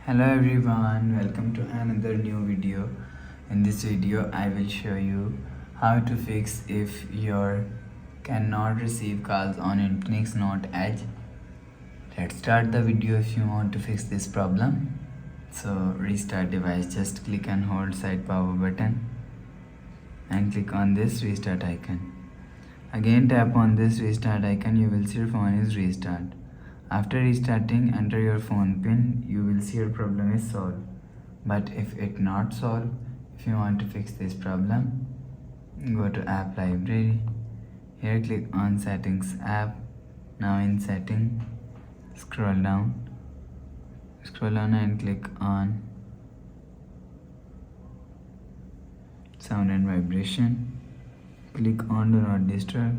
Hello everyone, welcome to another new video. In this video I will show you how to fix if your cannot receive calls on Infinix Note Edge. Let's start the video. If you want to fix this problem, so restart device, just click and hold side power button and click on this restart icon. Again tap on this restart icon, you will see your phone is restart. After restarting, enter your phone pin, you will see your problem is solved. But if it not solved, if you want to fix this problem, go to app library. Here click on settings app. Now in setting, scroll down and click on sound and vibration. Click on do not disturb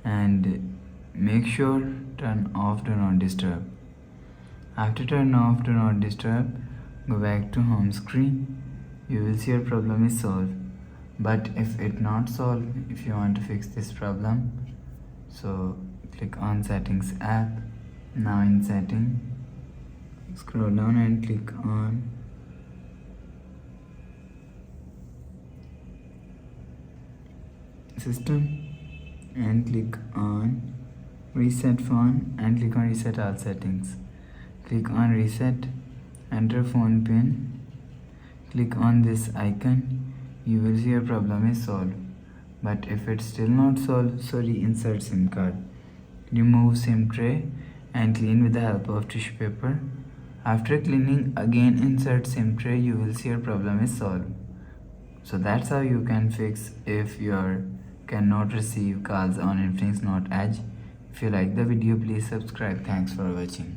and make sure turn off do not disturb. After turn off do not disturb, go back to home screen. You will see your problem is solved. But if it not solved, if you want to fix this problem, so click on settings app. Now in setting, scroll down and click on system and click on reset phone and click on reset all settings. Click on reset, enter phone pin, click on this icon. You will see your problem is solved. But if it's still not solved, so reinsert SIM card. Remove SIM tray and clean with the help of tissue paper. After cleaning, again insert SIM tray, you will see your problem is solved. So that's how you can fix if your cannot receive calls on Infinix Note Edge. If you like the video, please subscribe. Thanks for watching.